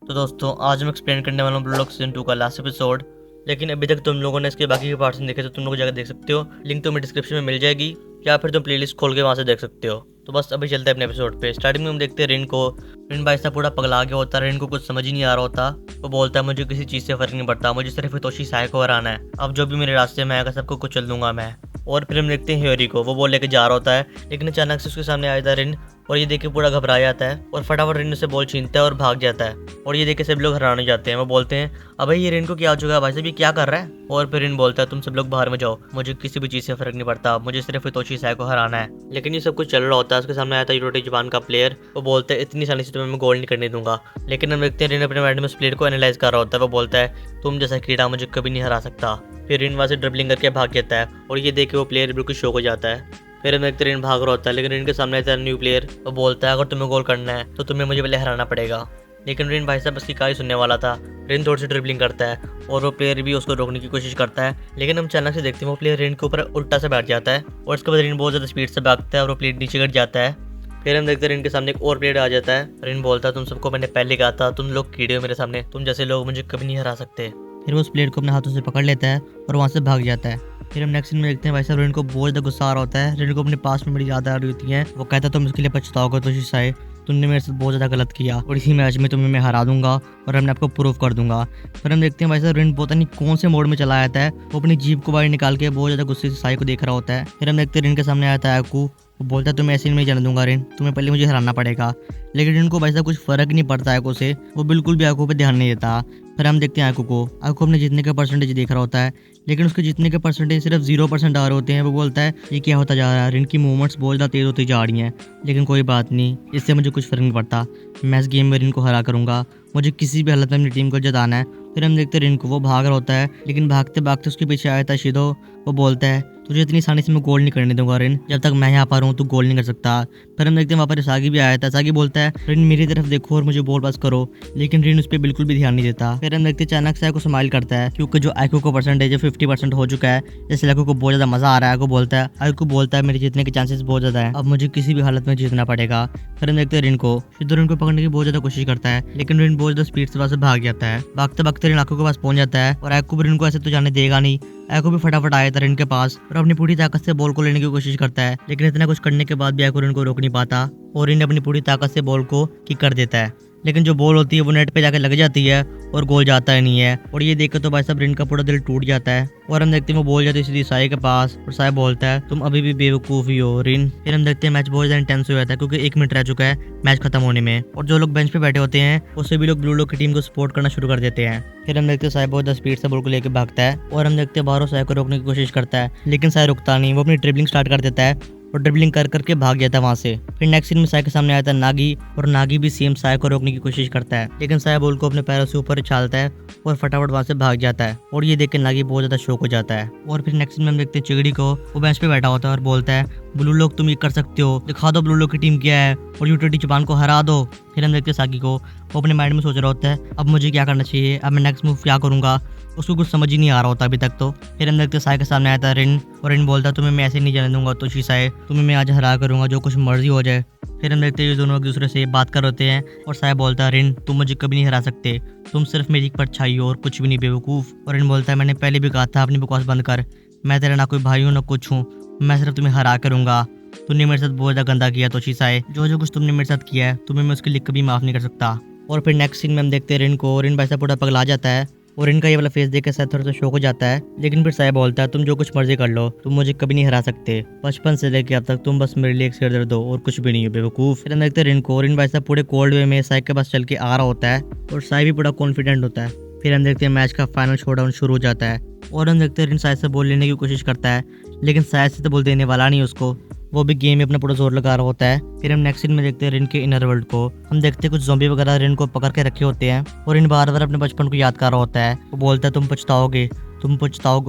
तो दोस्तों आज मैं एक्सप्लेन करने वाला हूँ ब्लॉक सीजन 2 का लास्ट एपिसोड। लेकिन अभी तक तुम लोगों ने इसके बाकी के पार्ट्स नहीं देखे तो तुम लोग जाकर देख सकते हो, लिंक तुम्हें डिस्क्रिप्शन में मिल जाएगी या फिर तुम प्लेलिस्ट खोल के वहाँ से देख सकते हो। तो बस अभी चलते हैं अपने एपिसोड पे। स्टार्टिंग में हम देखते हैं रिन को। रिन भाई साहब पूरा पगला गया होता है, रिन को कुछ समझ ही नहीं आ रहा होता। वो बोलता है मुझे किसी चीज़ से फर्क नहीं पड़ता, मुझे सिर्फ हितोशी साय को हराना है। अब जो भी मेरे रास्ते में आएगा सबको कुचल दूंगा मैं। और फिर हम देखते हैं ह्योरी को, वो बोल लेके जा रहा होता है लेकिन अचानक से उसके सामने आ जाता है रिन और ये देख के पूरा घबरा जाता है और फटाफट रिन से बॉल छीनता है और भाग जाता है। और ये देख के सब लोग हैरान हो जाते हैं। वो बोलते हैं अबे ये रिन को क्या हो चुका है भाई साहब, ये क्या कर रहा है। और फिर रिन बोलता है तुम सब लोग बाहर में जाओ, मुझे किसी भी चीज़ से फर्क नहीं पड़ता, मुझे सिर्फ हितोशी साय को हराना है। लेकिन ये सब कुछ चल रहा होता है, उसके सामने आता है यूरोटी जापान का प्लेयर। वो बोलता है इतनी आसानी से तुम्हें मैं गोल नहीं करने दूंगा। लेकिन हम देखते हैं रिन अपने माइंड में उस प्लेयर को एनालाइज कर रहा होता है। वो बोलता है तुम जैसा कीड़ा मुझे कभी नहीं हरा सकता। फिर रिन वहाँ से ड्रिबलिंग करके भाग जाता है और ये देख के वो प्लेयर बिल्कुल शॉक हो जाता है। फिर हम देखते रिन भाग रहा होता है लेकिन रिन के सामने आता है न्यू प्लेयर। वो बोलता है अगर तुम्हें गोल करना है तो तुम्हें मुझे पहले हराना पड़ेगा। लेकिन रिन भाई साहब उसकी कहानी सुनने वाला था। रिन थोड़ी सी ड्रिबलिंग करता है और वो प्लेयर भी उसको रोकने की कोशिश करता है। लेकिन हम अचानक से देखते हैं वो प्लेयर रिन के ऊपर उल्टा से बैठ जाता है और उसके बाद रिन बहुत ज़्यादा स्पीड से भागता है और वो प्लेयर नीचे गिर जाता है। फिर हम देखते हैं रिन के सामने एक और प्लेयर आ जाता है। रिन बोलता है तुम सबको मैंने पहले कहा था, तुम लोग कीड़े हो मेरे सामने, तुम जैसे लोग मुझे कभी नहीं हरा सकते। फिर वो उस प्लेयर को अपने हाथों से पकड़ लेता है और वहाँ से भाग जाता है। फिर हम नेक्स्ट सीन में देखते हैं भाई साहब रिन को बहुत ज़्यादा गुस्सा आ रहा होता है। रिन को अपने पास में बड़ी याद आ रही होती है। वो कहता है तुम इसके लिए पछताओगे तो साय, तुमने मेरे साथ बहुत ज़्यादा गलत किया और इसी मैच में तुम्हें मैं हरा दूंगा और हमने आपको प्रूव कर दूंगा। फिर हम देखते हैं भाई साहब रिन पता नहीं कौन से मोड में चला आता है। वो अपनी जीप को बाहर निकाल के बहुत ज़्यादा गुस्से से साय को देख रहा होता है। फिर हम देखते हैं रिन के सामने आता है आकू। वो बोलता है तुम्हें ऐसे नहीं जाने दूंगा रिन, तुम्हें पहले मुझे हराना पड़ेगा। लेकिन रिन को भाई साहब कुछ फर्क नहीं पड़ता आकू से, वो बिल्कुल भी आकू पे ध्यान नहीं देता। फिर हम देखते हैं आकू अपने जीतने का परसेंटेज देख रहा होता है लेकिन उसके जीतने के परसेंटेज सिर्फ 0% आ रहे होते हैं। वो बोलता है ये क्या होता जा रहा है, रिन की मूवमेंट्स बहुत ज़्यादा तेज़ होती जा रही हैं। लेकिन कोई बात नहीं, इससे मुझे कुछ फ़र्क नहीं पड़ता, मैं इस गेम में रिन को हरा करूँगा, मुझे किसी भी हालत में अपनी टीम को जिताना है। फिर हम देखते हैं रिन को, वो भाग रहा होता है लेकिन भागते भागते उसके पीछे आया था शिदो। वो बोलता है तुझे इतनी आसानी से मैं गोल नहीं करने दूंगा रिन, जब तक मैं यहाँ पर हूँ तू गोल नहीं कर सकता। फिर हम देखते हैं वहाँ पर सागी भी आया था। सागी बोलता है रिन मेरी तरफ देखो और मुझे बॉल पास करो, लेकिन रिन उस पर बिल्कुल भी ध्यान नहीं देता। फिर हम देखते हैं अचानक से आइको स्माइल करता है क्योंकि जो आइको का परसेंटेज है 50% हो चुका है। इसलिए आइको को बहुत ज़्यादा मजा आ रहा है। आइको बोलता है मेरे जीतने के चांसेस बहुत ज़्यादा है, अब मुझे किसी भी हालत में जीतना पड़ेगा। फिर हम देखते हैं रिन को, शिदो रिन को पकड़ने की बहुत ज़्यादा कोशिश करता है लेकिन रिन बहुत ज़्यादा स्पीड से वहाँ से भाग जाता है। भागते भागते रिन आइको के पास पहुंच जाता है और आइको रिन को ऐसे तो जाने देगा नहीं। आइको भी फटाफट आया था रिन के पास और अपनी पूरी ताकत से बॉल को लेने की कोशिश करता है। लेकिन इतना कुछ करने के बाद भी आइको रिन को रोक नहीं पाता और रिन अपनी पूरी ताकत से बॉल को किक कर देता है। लेकिन जो बॉल होती है वो नेट पे जाके लग जाती है और गोल जाता ही नहीं है। और ये देखकर तो भाई साहब रिन का पूरा दिल टूट जाता है। और हम देखते हैं वो बॉल जाती है सीधी साय के पास और साय बोलता है तुम अभी भी बेवकूफ़ ही हो रिन। फिर हम देखते हैं मैच बहुत ज़्यादा इंटेंस हो जाता है क्योंकि 1 मिनट रह चुका है मैच खत्म होने में। और जो लोग बेंच पे बैठे होते हैं उससे भी लोग ब्लू लोग की टीम को सपोर्ट करना शुरू कर देते हैं। फिर हम देखते हैं साय बहुत ज़्यादा स्पीड से बॉल को लेकर भागता है और हम देखते हैं बाहरों साय को रोकने की कोशिश करता है लेकिन साय रुकता नहीं। वो अपनी ड्रिबलिंग स्टार्ट कर देता है और ड्रिबलिंग कर करके भाग जाता है वहाँ से। फिर नेक्स्ट सीन में साय के सामने आता है नागी और नागी भी सेम साय को रोकने की कोशिश करता है लेकिन साय बॉल को अपने पैरों से ऊपर उछालता है और फटाफट वहाँ से भाग जाता है। और ये देख के नागी बहुत ज़्यादा शॉक हो जाता है। और फिर नेक्स्ट सीन में हम देखते हैं चिगड़ी को, वो बेंच पे बैठा होता है और बोलता है ब्लू लोग तुम ये कर सकते हो, दिखा दो ब्लू लोग की टीम क्या है और यूटीटी जापान को हरा दो। फिर हम देखते हैं सागी को, वो अपने माइंड में सोच रहा होता है अब मुझे क्या करना चाहिए, अब मैं नेक्स्ट मूव क्या करूँगा, उसको कुछ समझ ही नहीं आ रहा होता अभी तक तो। फिर हम देखते हैं साय के सामने आता है रिन और रिन बोलता है तुम्हें मैं ऐसे नहीं जाने दूंगा तो साय, तुम्हें मैं आज हरा करूँगा जो कुछ मर्जी हो जाए। फिर हम देखते हैं ये दोनों एक दूसरे से बात कर होते हैं और साय बोलता है रिन तुम मुझे कभी नहीं हरा सकते, तुम सिर्फ मेरी परछाई हो और कुछ भी नहीं बेवकूफ़। और रिन बोलता है मैंने पहले भी कहा था अपनी बकवास बंद कर, मैं तेरा ना कोई भाई हूँ ना कुछ हूँ, मैं सिर्फ तुम्हें हरा करूँगा। तुमने मेरे साथ बहुत ज़्यादा गंदा किया तो साय, जो कुछ तुमने मेरे साथ किया है तुम्हें मैं उसके लिए कभी माफ़ नहीं कर सकता। और फिर नेक्स्ट सीन में हम देखते हैं रिन को, रिन भाई साहब पूरा पगला जाता है और इनका ये वाला फेस देख के शायद थोड़ा सा शौक हो जाता है। लेकिन फिर साय बोलता है तुम जो कुछ मर्जी कर लो, तुम मुझे कभी नहीं हरा सकते, बचपन से लेके अब तक तुम बस मेरे लिए एक सिर दर्द हो और कुछ भी नहीं हो बेवकूफ़। फिर हम देखते हैं रिन को, रिन भाई साहब पूरे कोल्ड वे में साय के पास चल के आ रहा होता है और साय भी पूरा कॉन्फिडेंट होता है। फिर हम देखते हैं मैच का फाइनल शोडाउन शुरू हो जाता है और हम देखते हैं रिन साय से बॉल लेने की कोशिश करता है लेकिन साय से तो बॉल देने वाला नहीं उसको, वो भी गेम में अपना पूरा जोर लगा रहा होता है। फिर हम नेक्स्ट सीन में देखते हैं रिन के इनर वर्ल्ड को, हम देखते हैं कुछ ज़ॉम्बी वगैरह रिन को पकड़ के रखे होते हैं और रिन बार बार अपने बचपन को याद कर रहा होता है। वो बोलता है तुम पछताओगे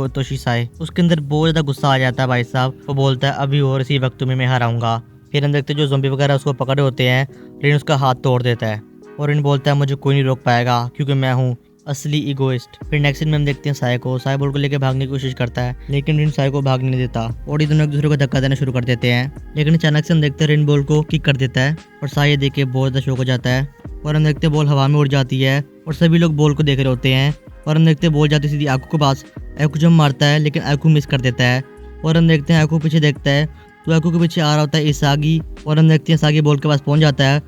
तो साय, उसके अंदर बहुत ज़्यादा गुस्सा आ जाता है भाई साहब। वो बोलता है अभी और इसी वक्त तुम्हें मैं हराऊंगा। फिर हम देखते हैं जो ज़ॉम्बी वगैरह उसको पकड़े होते हैं, रिन उसका हाथ तोड़ देता है और रिन बोलता है मुझे कोई नहीं रोक पाएगा क्योंकि मैं हूँ असली इगोइस्ट। फिर नेक्स्ट सीन में हम देखते हैं साय को, साय बॉल को लेकर भागने की कोशिश करता है लेकिन रिन साय को भागने नहीं देता और ये दोनों एक दूसरे को धक्का देना शुरू कर देते हैं। लेकिन अचानक से हम देखते हैं रिन बॉल को किक कर देता है और साय ये देख के बहुत ज़्यादा शौक हो जाता है और हम देखते बॉल हवा में उड़ जाती है और सभी लोग बॉल को देख रहे होते हैं। और हम देखते बॉल जाती सीधी आकू के पास। आकू जब मारता है लेकिन आकू मिस कर देता है। और हम देखते हैं आकू पीछे देखता है तो आकू के पीछे आ रहा होता है इसागी। और हम देखते हैं इसागी बॉल के पास पहुंच जाता है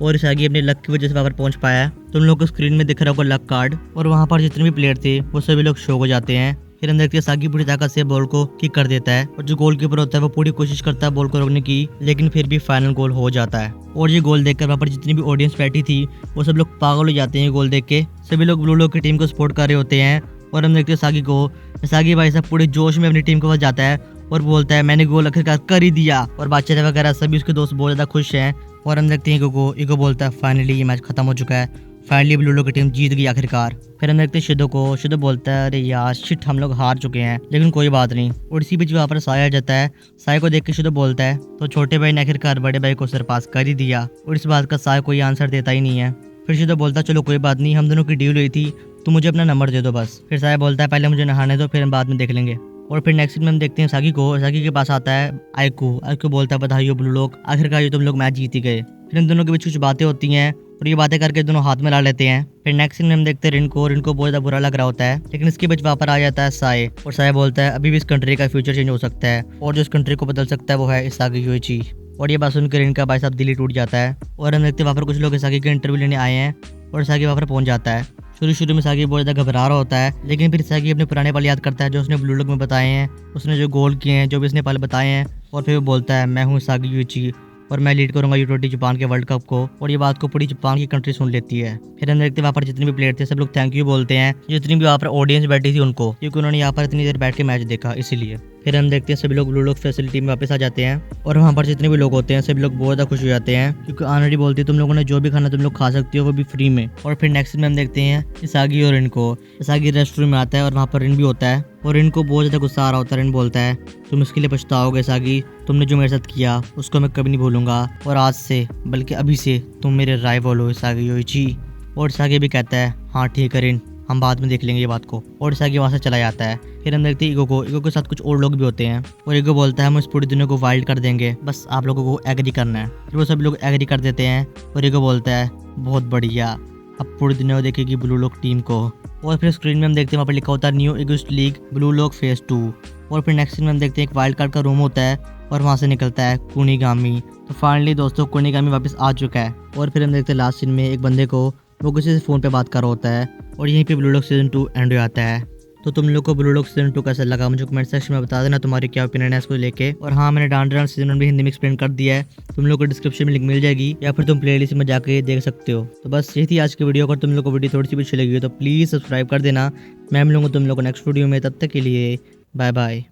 और इसागी अपने लक की वजह से वहाँ पर पहुंच पाया। तुम लोग को स्क्रीन में दिख रहा होगा लक कार्ड। और वहाँ पर जितने भी प्लेयर थे वो सभी लोग शो हो जाते हैं। फिर हम देखते हैं सागी पूरी ताकत से बॉल को किक कर देता है और जो गोलकीपर होता है वो पूरी कोशिश करता है बॉल को रोकने की, लेकिन फिर भी फाइनल गोल हो जाता है। और ये गोल देखकर वहाँ पर जितनी भी ऑडियंस बैठी थी वो सब लोग पागल हो जाते हैं गोल देख के। सभी लोग ब्लू लोग की टीम को सपोर्ट कर रहे होते हैं। और हम देखते हैं सागी को, सागी भाई साहब पूरे जोश में अपनी टीम के पास जाता है और बोलता है मैंने गोल आखिरकार कर ही दिया। और बादशाह वगैरह सभी उसके दोस्त बहुत ज्यादा खुश हैं। और हम देखते हैं इगो बोलता है फाइनली ये मैच खत्म हो चुका है, फाइनली ब्लू लोग की टीम जीत गई आखिरकार। फिर हम देखते हैं शिदो को, शिदो बोलता है अरे यार शिट हम लोग हार चुके हैं, लेकिन कोई बात नहीं। और इसी बीच वहाँ पर साय आ जाता है। साय को देख के शिदो बोलता है तो छोटे भाई ने आखिरकार बड़े भाई को सरपास कर ही दिया। और इस बात का साय कोई आंसर देता ही नहीं है। फिर शिदो बोलता है चलो कोई बात नहीं, हम दोनों की डील हुई थी, तो मुझे अपना नंबर दे दो बस। फिर साय बोलता है पहले मुझे नहाने दो फिर हम बाद में देख लेंगे। और फिर नेक्स्ट सीन में हम देखते हैं सागी को, सागी के पास आता है आइकू बोलता है बधाई हो ब्लू लोग, आखिरकार ये तुम लोग मैच जीत गए। फिर इन दोनों के बीच कुछ बातें होती हैं और ये बातें करके दोनों हाथ में ला लेते हैं। फिर नेक्स्ट सीन में हम देखते हैं रिनको बहुत ज़्यादा बुरा लग रहा होता है, लेकिन इसके बीच वहाँ पर आ जाता है साय। और साय बोलता है अभी भी इस कंट्री का फ्यूचर चेंज हो सकता है और जो इस कंट्री को बदल सकता है वो है इसागी योइची। और ये बात सुनकर रिनका भाई साहब दिल ही टूट जाता है। और हम देखते हैं वहाँ पर कुछ लोग इसागी के इंटरव्यू लेने आए हैं और इसागी वहाँ पर पहुँच जाता है। शुरू में सागी बहुत ज़्यादा घबरा रहा होता है, लेकिन फिर सागी अपने पुराने पल याद करता है जो उसने ब्लू लोग में बताए हैं, उसने जो गोल किए हैं, जो भी उसने पल बताए हैं। और फिर वो बोलता है मैं हूँ सागी योइची और मैं लीड करूंगा U20 जापान के वर्ल्ड कप को। और ये बात को पूरी जापान की कंट्री सुन लेती है। फिर हम देखते हैं वहाँ पर जितने भी प्लेयर थे सब लोग थैंक यू बोलते हैं, जितनी भी वहाँ पर ऑडियंस बैठी थी उनको, क्योंकि उन्होंने यहाँ पर इतनी देर बैठ के मैच देखा इसीलिए। फिर हम देखते हैं सभी लोग ब्लू लोग फैसिलिटी में वापस आ जाते हैं और वहाँ पर जितने भी लोग होते हैं सभी लोग बहुत ज़्यादा खुश हो जाते हैं, क्योंकि ऑलरेडी बोलती है तुम लोगों ने जो भी खाना तुम लोग खा सकते हो वो भी फ्री में। और फिर नेक्स्ट में हम देखते हैं इसागी और रिनको। इसागी रेस्टोरेंट में आता है और वहाँ पर रिन भी होता है और रिनको बहुत ज़्यादा गुस्सा आ रहा होता है। रिन बोलता है तुम इसके लिए पछताओगे इसागी, तुमने जो मेरे साथ किया उसको मैं कभी नहीं भूलूंगा और आज से बल्कि अभी से तुम मेरे राइवल हो इसागी योइची। और इसागी भी कहता है हाँ ठीक है रिन, हम बाद में देख लेंगे ये बात को। और इसागी वहाँ से चला जाता है। फिर हम देखते हैं ईगो के साथ कुछ और लोग भी होते हैं और ईगो बोलता है हम इस पूरी दुनिया को वाइल्ड कर देंगे, बस आप लोगों को एग्री करना है। फिर वो सभी लोग एग्री कर देते हैं और ईगो बोलता है बहुत बढ़िया, अब पूरी दुनिया को देखेगी ब्लू लोग टीम को। और फिर स्क्रीन में हम देखते हैं वहाँ पर लिखा होता है न्यू ईगोस्ट लीग ब्लू लोग फेज 2। और फिर नेक्स्ट सीन में हम देखते हैं एक वाइल्ड कार्ड का रूम होता है और वहाँ से निकलता है कुनिगामी। तो फाइनली दोस्तों कुनिगामी वापस आ चुका है। और फिर हम देखते हैं लास्ट सीन में एक बंदे को, वो किसी से फ़ोन पे बात कर रहा होता है और यहीं पे ब्लू लोग सीजन 2 एंड हो जाता है। तो तुम लोग को ब्लू लोग सीजन 2 कैसा लगा मुझे कमेंट सेक्शन में बता देना तुम्हारी क्या ओपिनियन है इसको लेके। और हाँ मैंने डांडर सीजन 1 भी हिंदी में एक्सप्लेन कर दिया है, तुम लोग को डिस्क्रिप्शन में लिंक मिल जाएगी या फिर तुम प्लेलिस्ट में जाके देख सकते हो। तो बस यही थी आज की वीडियो। अगर तुम लोग को वीडियो थोड़ी सी भी अच्छी लगी हो तो प्लीज़ सब्सक्राइब कर देना। मैं मिलूंगा तुम लोग को नेक्स्ट वीडियो में, तब तक के लिए बाय बाय।